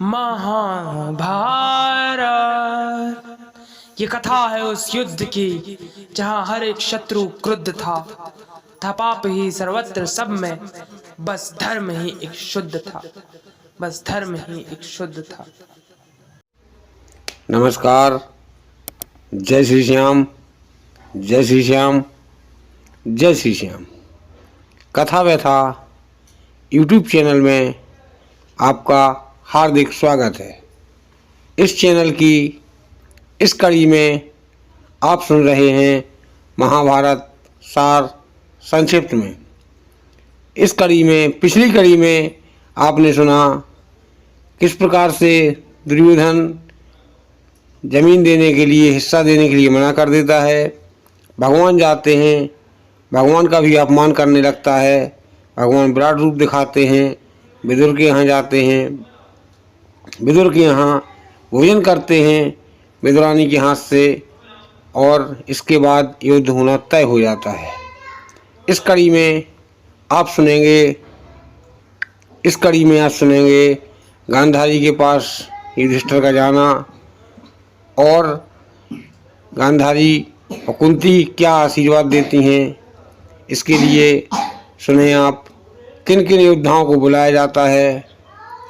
महाभारत। ये कथा है उस युद्ध की जहां हर एक शत्रु क्रुद्ध था पाप ही सर्वत्र सब में, बस धर्म ही एक शुद्ध था, बस धर्म ही एक शुद्ध था। नमस्कार। जय श्री श्याम, जय श्री श्याम, जय श्री श्याम। कथा व्यथा यूट्यूब चैनल में आपका हार्दिक स्वागत है। इस चैनल की इस कड़ी में आप सुन रहे हैं महाभारत सार संक्षिप्त में। इस कड़ी में, पिछली कड़ी में आपने सुना किस प्रकार से दुर्योधन जमीन देने के लिए, हिस्सा देने के लिए मना कर देता है। भगवान जाते हैं, भगवान का भी अपमान करने लगता है। भगवान विराट रूप दिखाते हैं, विदुर के यहाँ जाते हैं, विदुर के यहाँ भोजन करते हैं विदुरानी के हाथ से, और इसके बाद युद्ध होना तय हो जाता है। इस कड़ी में आप सुनेंगे गांधारी के पास युधिष्ठिर का जाना, और गांधारी और कुंती क्या आशीर्वाद देती हैं। इसके लिए सुने आप किन किन योद्धाओं को बुलाया जाता है,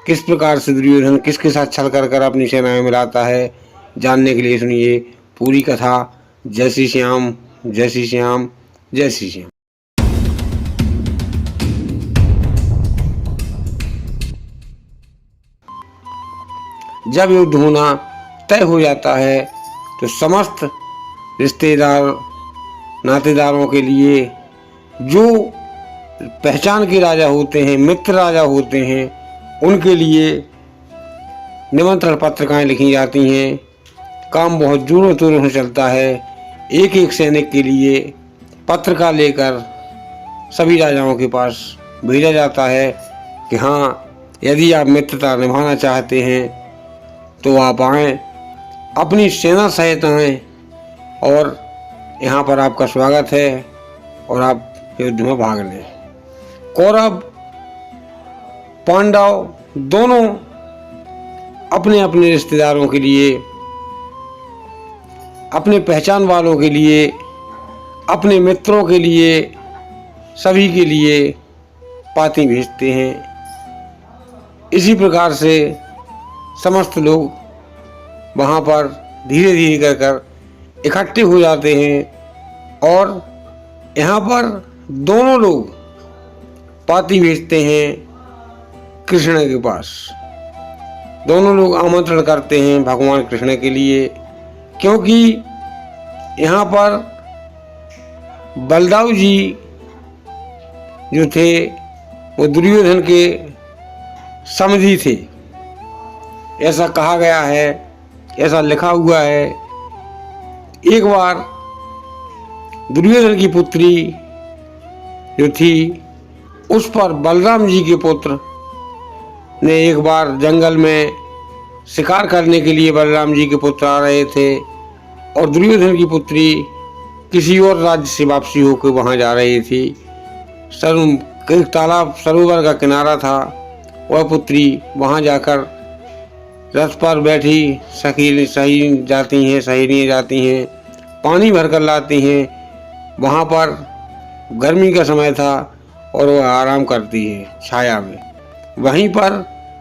किस प्रकार से दुर्योधन किसके साथ छल कर अपनी सेनाएं मिलाता है। जानने के लिए सुनिए पूरी कथा। जय श्री श्याम, जय श्री श्याम, जय श्री श्याम। जब युद्ध होना तय हो जाता है तो समस्त रिश्तेदार नातेदारों के लिए, जो पहचान के राजा होते हैं, मित्र राजा होते हैं, उनके लिए निमंत्रण पत्रिकाएं लिखी जाती हैं। काम बहुत जोरों तोरों से चलता है। एक एक सैनिक के लिए पत्रिका लेकर सभी राजाओं के पास भेजा जाता है कि हाँ, यदि आप मित्रता निभाना चाहते हैं तो आप आएँ, अपनी सेना सहित आएँ, और यहाँ पर आपका स्वागत है और आप युद्ध में भाग लें। कौरव पांडव दोनों अपने अपने रिश्तेदारों के लिए, अपने पहचान वालों के लिए, अपने मित्रों के लिए, सभी के लिए पाती भेजते हैं। इसी प्रकार से समस्त लोग वहाँ पर धीरे धीरे कर इकट्ठे हो जाते हैं, और यहाँ पर दोनों लोग पाती भेजते हैं कृष्ण के पास। दोनों लोग आमंत्रण करते हैं भगवान कृष्ण के लिए, क्योंकि यहाँ पर बलदाऊ जी जो थे वो दुर्योधन के समधी थे। ऐसा कहा गया है, ऐसा लिखा हुआ है। एक बार दुर्योधन की पुत्री जो थी, उस पर बलराम जी के पुत्र ने एक बार जंगल में शिकार करने के लिए बलराम जी के पुत्र आ रहे थे, और दुर्योधन की पुत्री किसी और राज्य से वापसी होकर वहाँ जा रही थी। एक तालाब, सरोवर का किनारा था। वह पुत्री वहाँ जाकर रथ पर बैठी सहेलियाँ जाती हैं, पानी भर कर लाती हैं। वहाँ पर गर्मी का समय था और वह आराम करती है छाया में। वहीं पर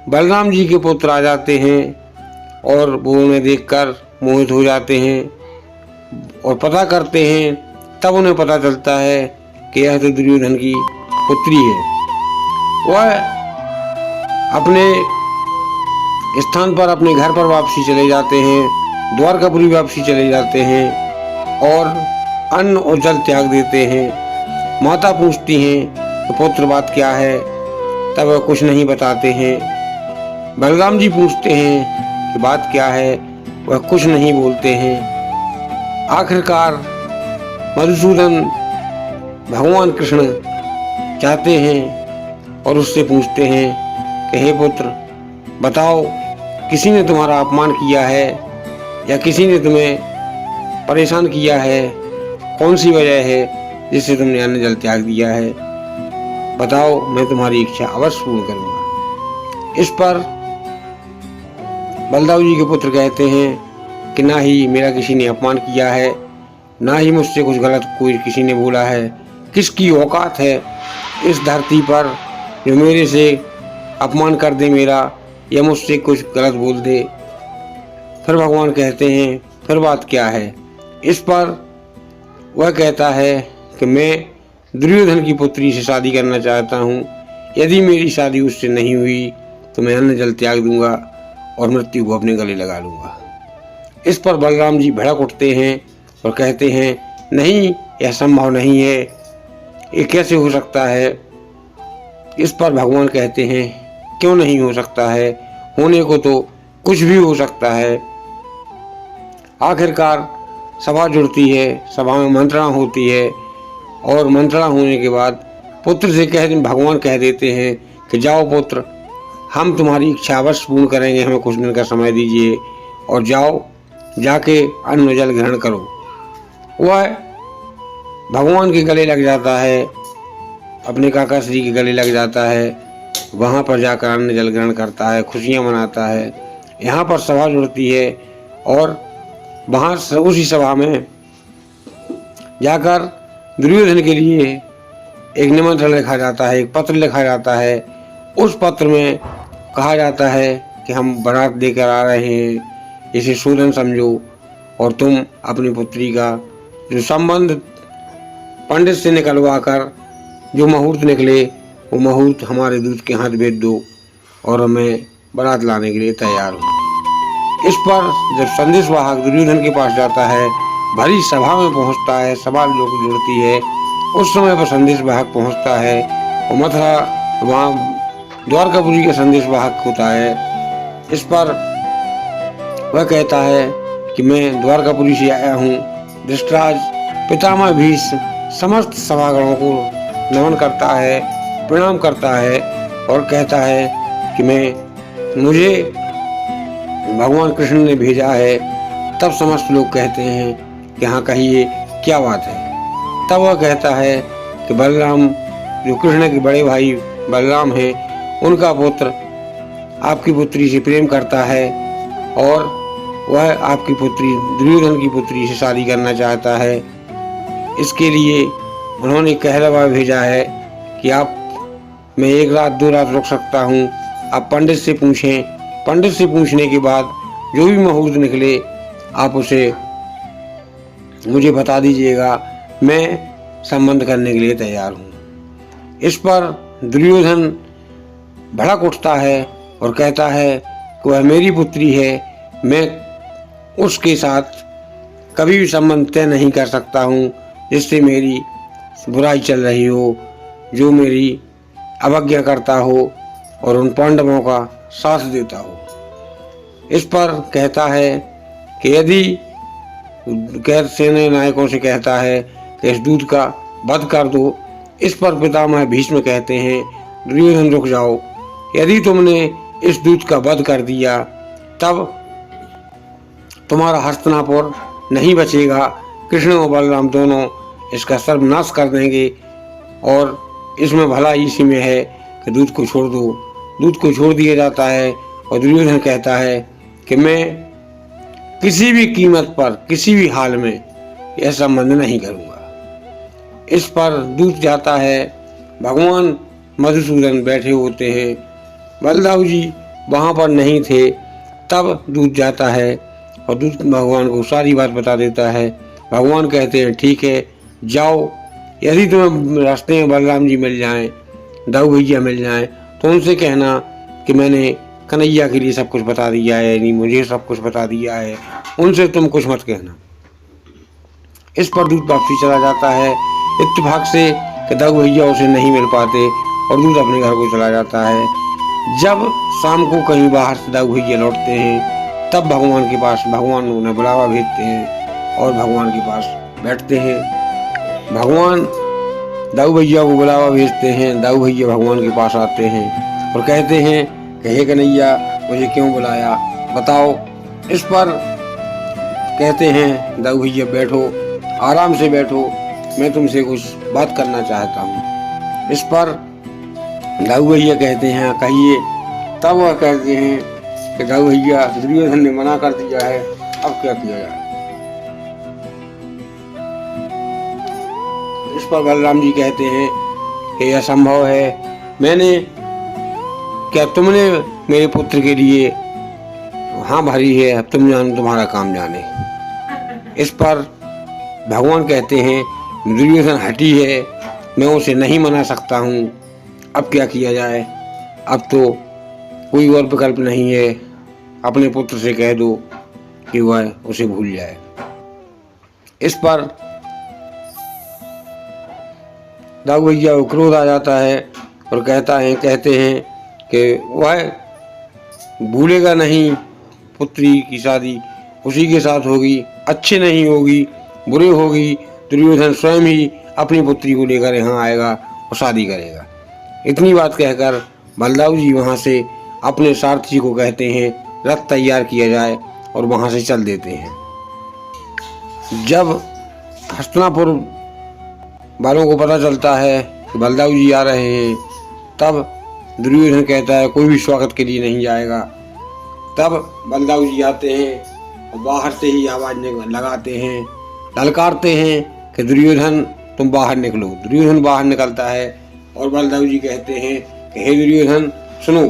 बलराम जी के पुत्र आ जाते हैं और वो उन्हें देखकर मोहित हो जाते हैं और पता करते हैं। तब उन्हें पता चलता है कि यह तो दुर्योधन की पुत्री है। वह अपने स्थान पर, अपने घर पर वापसी चले जाते हैं, द्वारकापुरी वापसी चले जाते हैं और अन्न और जल त्याग देते हैं। माता पूछती हैं कि पुत्र बात क्या है, तब वह कुछ नहीं बताते हैं। बलराम जी पूछते हैं कि बात क्या है, वह कुछ नहीं बोलते हैं। आखिरकार मधुसूदन भगवान कृष्ण जाते हैं और उससे पूछते हैं कि हे पुत्र, बताओ, किसी ने तुम्हारा अपमान किया है या किसी ने तुम्हें परेशान किया है? कौन सी वजह है जिससे तुमने अन्न जल त्याग दिया है? बताओ, मैं तुम्हारी इच्छा अवश्य पूर्ण करूंगा। इस पर बलदाऊ जी के पुत्र कहते हैं कि ना ही मेरा किसी ने अपमान किया है, ना ही मुझसे कुछ गलत कोई किसी ने बोला है। किसकी औकात है इस धरती पर जो मेरे से अपमान कर दे मेरा, या मुझसे कुछ गलत बोल दे। फिर भगवान कहते हैं फिर बात क्या है। इस पर वह कहता है कि मैं दुर्योधन की पुत्री से शादी करना चाहता हूँ। यदि मेरी शादी उससे नहीं हुई तो मैं अन्न जल त्याग दूंगा और मृत्यु को अपने गले लगा लूंगा। इस पर बलराम जी भड़क उठते हैं और कहते हैं नहीं, यह संभव नहीं है, ये कैसे हो सकता है। इस पर भगवान कहते हैं क्यों नहीं हो सकता है, होने को तो कुछ भी हो सकता है। आखिरकार सभा जुड़ती है, सभा में मंत्रणा होती है और मंत्रणा होने के बाद पुत्र से भगवान कह देते हैं कि जाओ पुत्र, हम तुम्हारी इच्छा अवश्य पूर्ण करेंगे, हमें कुछ दिन का समय दीजिए और जाओ जाके अन्न जल ग्रहण करो। वह भगवान के गले लग जाता है, अपने काका श्री के गले लग जाता है, वहाँ पर जाकर अन्न जल ग्रहण करता है, खुशियाँ मनाता है। यहाँ पर सभा जुड़ती है और वहाँ उसी सभा में जाकर दुर्योधन के लिए एक निमंत्रण लिखा जाता है, एक पत्र लिखा जाता है। उस पत्र में कहा जाता है कि हम बारात देकर आ रहे हैं, इसे शोधन समझो और तुम अपनी पुत्री का जो संबंध पंडित से निकलवा कर जो मुहूर्त निकले वो मुहूर्त हमारे दूत के हाथ भेज दो और मैं बारात लाने के लिए तैयार हूँ। इस पर जब संदेशवाहक दुर्योधन के पास जाता है, भरी सभा में पहुँचता है, सभा लोग जुड़ती है, उस समय पर संदेशवाहक पहुँचता है और मथुरा वहाँ द्वारकापुरी का संदेशवाहक होता है। इस पर वह कहता है कि मैं द्वारकापुरी से आया हूँ। धृतराज पितामह भीष्म समस्त सभागणों को नमन करता है, प्रणाम करता है और कहता है कि मुझे भगवान कृष्ण ने भेजा है। तब समस्त लोग कहते हैं कि हाँ कहिए क्या बात है। तब वह कहता है कि बलराम, जो कृष्ण के बड़े भाई बलराम हैं, उनका पुत्र आपकी पुत्री से प्रेम करता है और वह आपकी पुत्री दुर्योधन की पुत्री से शादी करना चाहता है। इसके लिए उन्होंने कहलवा भेजा है कि मैं 1 रात 2 रात रुक सकता हूँ, आप पंडित से पूछें। पंडित से पूछने के बाद जो भी मुहूर्त निकले आप उसे मुझे बता दीजिएगा, मैं संबंध करने के लिए तैयार हूँ। इस पर दुर्योधन भड़क उठता है और कहता है कि वह मेरी पुत्री है, मैं उसके साथ कभी भी संबंध तय नहीं कर सकता हूँ जिससे मेरी बुराई चल रही हो, जो मेरी अवज्ञा करता हो और उन पांडवों का साथ देता हो। इस पर कहता है कि यदि गैर सेना नायकों से कहता है कि इस दूत का वध कर दो। इस पर पितामह भीष्म कहते हैं दुर्योधन रुक जाओ, यदि तुमने इस दूत का वध कर दिया तब तुम्हारा हस्तिनापुर नहीं बचेगा, कृष्ण और बलराम दोनों इसका सर्वनाश कर देंगे और इसमें भला इसी में है कि दूत को छोड़ दो। दूत को छोड़ दिया जाता है और दुर्योधन कहता है कि मैं किसी भी कीमत पर किसी भी हाल में यह संबंध नहीं करूँगा। इस पर दूत जाता है, भगवान मधुसूदन बैठे होते हैं, बलदाऊ जी वहाँ पर नहीं थे। तब दूत जाता है और दूत भगवान को सारी बात बता देता है। भगवान कहते हैं ठीक है जाओ, यदि तुम्हें रास्ते में बलराम जी मिल जाएं, दाऊ भैया मिल जाएं, तो उनसे कहना कि मैंने कन्हैया के लिए सब कुछ बता दिया है, नहीं मुझे सब कुछ बता दिया है, उनसे तुम कुछ मत कहना। इस पर दूत वापसी चला जाता है। इत्तेफाक से कि दाऊ भैया उसे नहीं मिल पाते और दूत अपने घर को चला जाता है। जब शाम को कहीं बाहर से दाऊ भैया लौटते हैं तब भगवान उन्हें बुलावा भेजते हैं और भगवान के पास बैठते हैं। भगवान दाऊ भैया को बुलावा भेजते हैं, दाऊ भैया भगवान के पास आते हैं और कहते हैं कि हे कन्हैया मुझे क्यों बुलाया, बताओ। इस पर कहते हैं दाऊ भैया बैठो, आराम से बैठो, मैं तुमसे कुछ बात करना चाहता हूँ। इस पर दाऊ भैया कहते हैं कहिए। तब वह कहते हैं कि दाऊ भैया दुर्योधन ने मना कर दिया है, अब क्या किया जाए। इस पर बलराम जी कहते हैं कि यह संभव है, क्या तुमने मेरे पुत्र के लिए हाँ भरी है, अब तुम जानो तुम्हारा काम जाने। इस पर भगवान कहते हैं दुर्योधन हठी है, मैं उसे नहीं मना सकता हूँ, अब क्या किया जाए। अब तो कोई और विकल्प नहीं है, अपने पुत्र से कह दो कि वह उसे भूल जाए। इस पर दाऊ भैया को क्रोध आ जाता है और कहते हैं कि वह भूलेगा नहीं, पुत्री की शादी उसी के साथ होगी, अच्छी नहीं होगी, बुरी होगी। दुर्योधन स्वयं ही अपनी पुत्री को लेकर यहाँ आएगा और शादी करेगा। इतनी बात कहकर बलदाऊ जी वहाँ से अपने सारथी को कहते हैं रथ तैयार किया जाए और वहाँ से चल देते हैं। जब हस्तिनापुर वालों को पता चलता है कि बलदाऊ जी आ रहे हैं, तब दुर्योधन कहता है कोई भी स्वागत के लिए नहीं जाएगा। तब बलदाऊ जी आते हैं और बाहर से ही आवाज लगाते हैं, ललकारते हैं कि दुर्योधन तुम बाहर निकलो। दुर्योधन बाहर निकलता है और बलदाऊ जी कहते हैं कि हे दुर्योधन सुनो,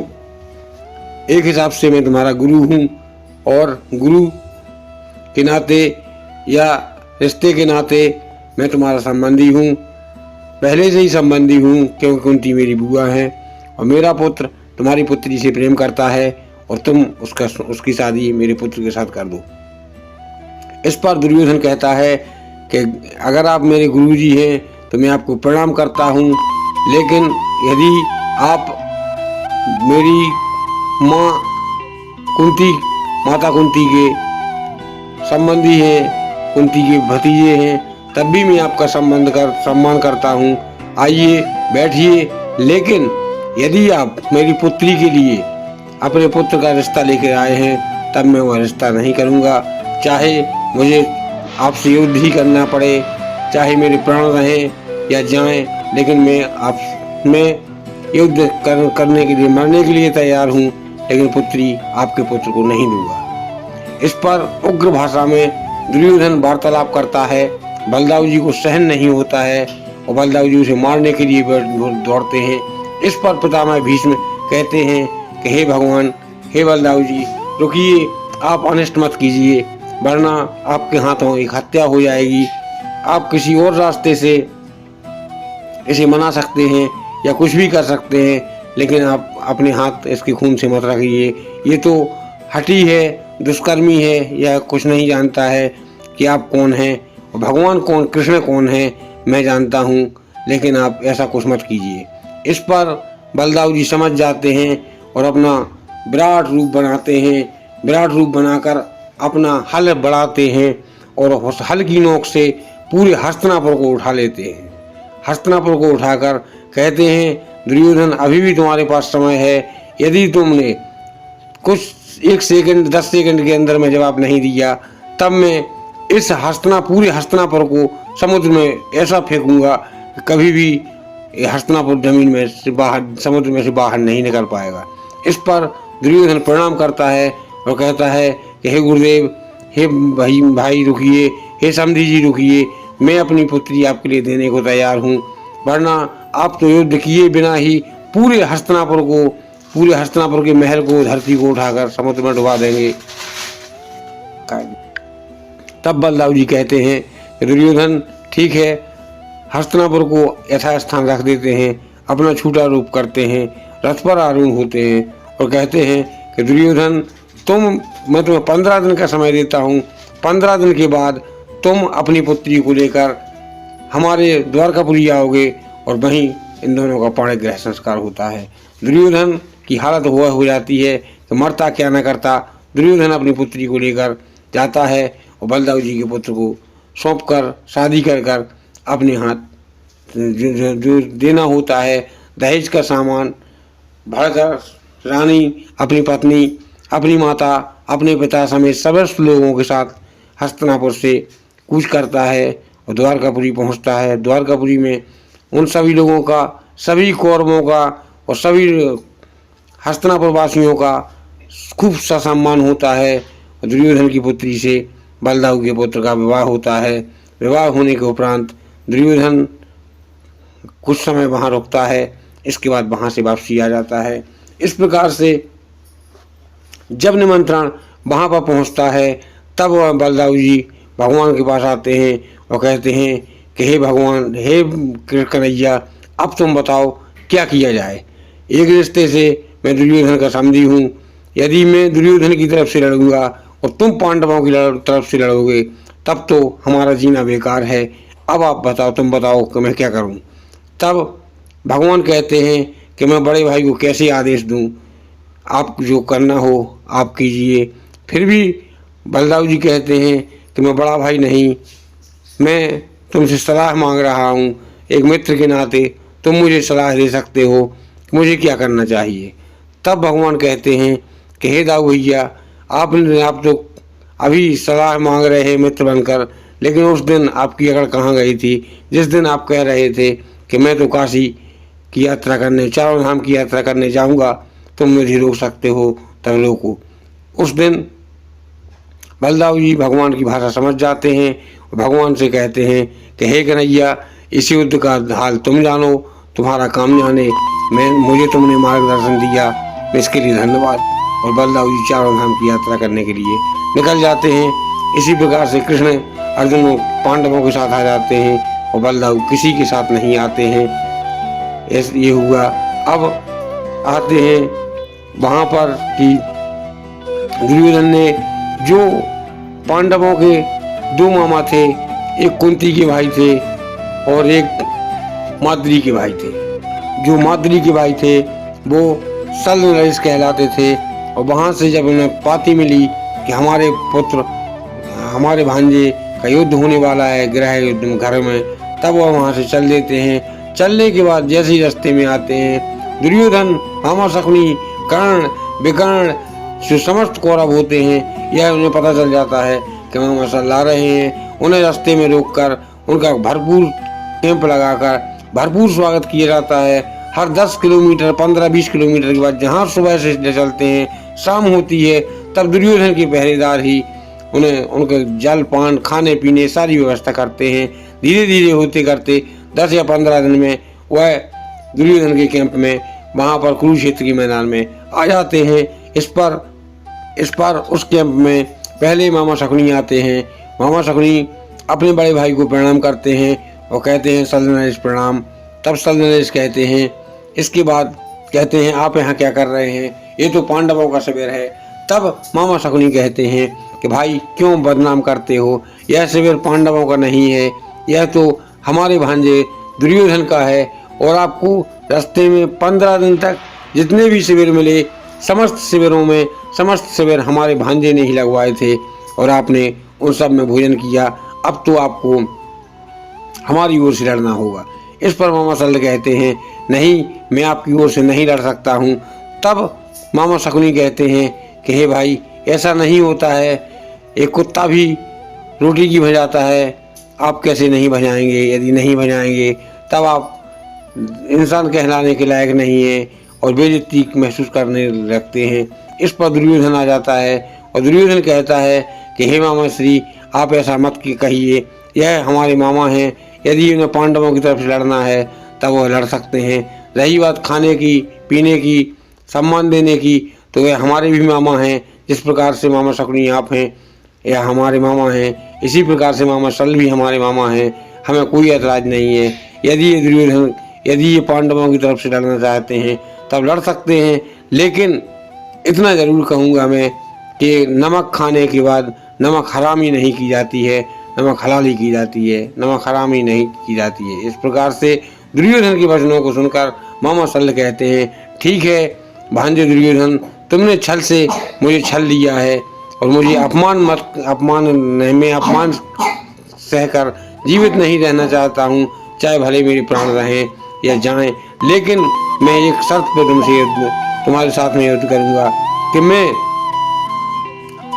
एक हिसाब से मैं तुम्हारा गुरु हूँ और गुरु के नाते या रिश्ते के नाते मैं तुम्हारा संबंधी हूँ, पहले से ही संबंधी हूँ, क्योंकि कुंती मेरी बुआ है और मेरा पुत्र तुम्हारी पुत्री से प्रेम करता है और तुम उसकी शादी मेरे पुत्र के साथ कर दो। इस पर दुर्योधन कहता है कि अगर आप मेरे गुरुजी हैं तो मैं आपको प्रणाम करता हूँ, लेकिन यदि आप मेरी माता कुंती के संबंधी हैं, कुंती के भतीजे हैं, तब भी मैं आपका सम्मान करता हूँ। आइए बैठिए, लेकिन यदि आप मेरी पुत्री के लिए अपने पुत्र का रिश्ता लेकर आए हैं तब मैं वह रिश्ता नहीं करूँगा, चाहे मुझे आपसे युद्ध ही करना पड़े, चाहे मेरे प्राण रहें या जाएं, लेकिन मैं युद्ध करने के लिए मरने के लिए तैयार हूँ, लेकिन पुत्री आपके पुत्र को नहीं दूंगा। इस पर उग्र भाषा में दुर्योधन वार्तालाप करता है। बलदाऊ जी को सहन नहीं होता है और बलदाऊ जी उसे मारने के लिए दौड़ते हैं। इस पर पितामह भीष्म कहते हैं कि हे भगवान, हे बलदाऊ जी रुकिए, आप अनिष्ट मत कीजिए, वरना आपके हाथों एक हत्या हो जाएगी। आप किसी और रास्ते से इसे मना सकते हैं या कुछ भी कर सकते हैं, लेकिन आप अपने हाथ इसके खून से मत रखिए। ये तो हठी है, दुष्कर्मी है, यह कुछ नहीं जानता है कि आप कौन हैं और भगवान कौन, कृष्ण कौन है, मैं जानता हूँ, लेकिन आप ऐसा कुछ मत कीजिए। इस पर बलदाऊ जी समझ जाते हैं और अपना विराट रूप बनाते हैं। विराट रूप बनाकर अपना हल बढ़ाते हैं और उस हल की नोक से पूरे हस्तिनापुर को उठा लेते हैं। हस्तिनापुर को उठाकर कहते हैं दुर्योधन अभी भी तुम्हारे पास समय है, यदि तुमने कुछ 1 सेकंड 10 सेकंड के अंदर में जवाब नहीं दिया तब मैं इस पूरे हस्तिनापुर को समुद्र में ऐसा फेंकूंगा कि कभी भी हस्तिनापुर जमीन में से बाहर, समुद्र में से बाहर नहीं निकल पाएगा। इस पर दुर्योधन प्रणाम करता है और कहता है कि हे गुरुदेव, हे भाई रुकिए, हे समधी जी रुकिए, मैं अपनी पुत्री आपके लिए देने को तैयार हूँ, वरना आप तो युद्ध किए बिना ही पूरे हस्तिनापुर के महल को, धरती को उठाकर समुद्र में डुबा देंगे। तब बलदाऊ जी कहते हैं कि दुर्योधन ठीक है, हस्तिनापुर को यथास्थान रख देते हैं, अपना छूटा रूप करते हैं, रथ पर आरूढ़ होते हैं और कहते हैं कि दुर्योधन मैं तुम्हें 15 दिन का समय देता हूँ, 15 दिन के बाद तुम अपनी पुत्री को लेकर हमारे द्वारकापुरी आओगे और वहीं इन दोनों का पाणी ग्रह संस्कार होता है। दुर्योधन की हालत हो जाती है कि मरता क्या न करता। दुर्योधन अपनी पुत्री को लेकर जाता है और बलदाऊ जी के पुत्र को सौंप कर शादी कर अपने हाथ जो देना होता है दहेज का सामान भरकर रानी, अपनी पत्नी, अपनी माता, अपने पिता समेत समस्त लोगों के साथ हस्तिनापुर से कूच करता है और द्वारकापुरी पहुंचता है। द्वारकापुरी में उन सभी लोगों का, सभी कौरवों का और सभी हस्तिनापुर वासियों का खूब सा सम्मान होता है। दुर्योधन की पुत्री से बलदाऊ के पुत्र का विवाह होता है। विवाह होने के उपरांत दुर्योधन कुछ समय वहाँ रुकता है, इसके बाद वहाँ से वापसी आ जाता है। इस प्रकार से जब निमंत्रण वहाँ पर पहुँचता है तब वह बलदाऊ जी भगवान के पास आते हैं और कहते हैं कि हे भगवान, हे कन्हैया, अब तुम बताओ क्या किया जाए। एक रिश्ते से मैं दुर्योधन का समधी हूँ, यदि मैं दुर्योधन की तरफ से लड़ूंगा और तुम पांडवों की तरफ से लड़ोगे तब तो हमारा जीना बेकार है। अब आप बताओ, तुम बताओ कि मैं क्या करूँ। तब भगवान कहते हैं कि मैं बड़े भाई को कैसे आदेश दूँ, आप जो करना हो आप कीजिए। फिर भी बलदाऊ जी कहते हैं कि मैं बड़ा भाई नहीं, मैं तुमसे सलाह मांग रहा हूँ, एक मित्र के नाते तुम मुझे सलाह दे सकते हो कि मुझे क्या करना चाहिए। तब भगवान कहते हैं कि हे दाऊ भैया, आप तो अभी सलाह मांग रहे हैं मित्र बनकर, लेकिन उस दिन आपकी अकड़ कहाँ गई थी जिस दिन आप कह रहे थे कि मैं तो काशी की यात्रा करने, चारों धाम की यात्रा करने जाऊँगा, तुम मुझे रोक सकते हो तब लोगों। उस दिन बलदाऊ जी भगवान की भाषा समझ जाते हैं और भगवान से कहते हैं कि हे कन्हैया, इस युद्ध का हाल तुम जानो, तुम्हारा काम जाने, मुझे तुमने मार्गदर्शन दिया, इसके लिए धन्यवाद। और बलदाऊ जी चारों धाम की यात्रा करने के लिए निकल जाते हैं। इसी प्रकार से कृष्ण अर्जुन और पांडवों के साथ आ जाते हैं और बलदाऊ किसी के साथ नहीं आते हैं। ये हुआ। अब आते हैं वहाँ पर कि दुर्योधन ने जो पांडवों के दो मामा थे, एक कुंती के भाई थे और एक माद्री के भाई थे। जो माद्री के भाई थे वो सल्लनरेश कहलाते थे और वहाँ से जब उन्हें पाती मिली कि हमारे पुत्र, हमारे भांजे का युद्ध होने वाला है गृह युद्ध घर में, तब वह वहाँ से चल देते हैं। चलने के बाद जैसे ही रास्ते में आते हैं दुर्योधन, मामा शकुनी, कर्ण, विकर्ण, जो समस्त कौरव होते हैं, यह उन्हें पता चल जाता है कि मामा सल ला रहे हैं। उन्हें रास्ते में रोककर उनका भरपूर कैंप लगाकर भरपूर स्वागत किया जाता है। हर 10 किलोमीटर 15-20 किलोमीटर के बाद जहाँ सुबह से चलते हैं शाम होती है तब दुर्योधन के पहरेदार ही उन्हें उनके जल पान खाने पीने सारी व्यवस्था करते हैं। धीरे धीरे होते करते 10 या 15 दिन में वह दुर्योधन के कैंप में वहाँ पर कुरुक्षेत्र के मैदान में आ जाते हैं। इस पर उस कैंप में पहले मामा शकुनी आते हैं। मामा शकुनी अपने बड़े भाई को प्रणाम करते हैं और कहते हैं सल्लनरेश प्रणाम। तब सल्लनरेश कहते हैं, इसके बाद कहते हैं आप यहाँ क्या कर रहे हैं, ये तो पांडवों का शिविर है। तब मामा शकुनी कहते हैं कि भाई क्यों बदनाम करते हो, यह शिविर पांडवों का नहीं है, यह तो हमारे भांजे दुर्योधन का है। और आपको रास्ते में 15 दिन तक जितने भी शिविर मिले समस्त शिविरों में समस्त शिविर हमारे भांजे ने ही लगवाए थे और आपने उन सब में भोजन किया। अब तो आपको हमारी ओर से लड़ना होगा। इस पर मामा सल कहते हैं, नहीं, मैं आपकी ओर से नहीं लड़ सकता हूँ। तब मामा शकुनी कहते हैं कि हे भाई, ऐसा नहीं होता है, एक कुत्ता भी रोटी की भजाता है, आप कैसे नहीं भजाएंगे? यदि नहीं भजाएंगे तब आप इंसान कहलाने के लायक नहीं है और बेइज्जती महसूस करने लगते हैं। इस पर दुर्योधन आ जाता है और दुर्योधन कहता है कि हे मामा श्री, आप ऐसा मत कहिए, यह हमारे मामा हैं, यदि उन्हें पांडवों की तरफ से लड़ना है तब वह लड़ सकते हैं। रही बात खाने की, पीने की, सम्मान देने की, तो वह हमारे भी मामा हैं। जिस प्रकार से मामा शकुनी आप हैं, यह हमारे मामा हैं, इसी प्रकार से मामा सल भी हमारे मामा हैं, हमें कोई ऐतराज नहीं है। यदि ये पांडवों की तरफ से लड़ना चाहते हैं तब लड़ सकते हैं, लेकिन इतना ज़रूर कहूँगा मैं कि नमक खाने के बाद नमक हरामी नहीं की जाती है, नमक हलाली की जाती है, नमक हरामी नहीं की जाती है। इस प्रकार से दुर्योधन के वचनों को सुनकर मामा सल कहते हैं, ठीक है भांजे दुर्योधन, तुमने छल से मुझे छल लिया है और मुझे अपमान सहकर जीवित नहीं रहना चाहता हूँ, चाहे भले मेरे प्राण रहें या जाएं, लेकिन मैं एक शर्त पे तुम्हारे साथ में युद्ध करूंगा कि मैं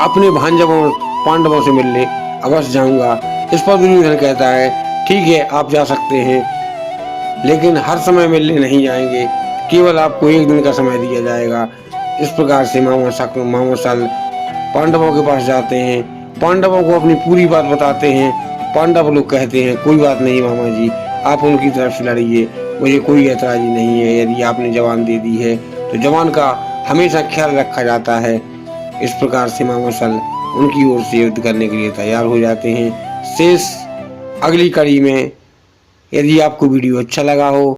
अपने भांजों पांडवों से मिलने अवश्य जाऊंगा। इस पर दुर्योधन कहता है, ठीक है आप जा सकते हैं, लेकिन हर समय मिलने नहीं जाएंगे, केवल आपको एक दिन का समय दिया जाएगा। इस प्रकार से मामा सल पांडवों के पास जाते हैं, पांडवों को अपनी पूरी बात बताते हैं। पांडव लोग कहते हैं कोई बात नहीं मामा जी, आप उनकी तरफ से लड़िए, मुझे कोई ऐतराज़ी नहीं है। यदि आपने जवान दे दी है तो जवान का हमेशा ख्याल रखा जाता है। इस प्रकार से मामा सल उनकी ओर से युद्ध करने के लिए तैयार हो जाते हैं। शेष अगली कड़ी में। यदि आपको वीडियो अच्छा लगा हो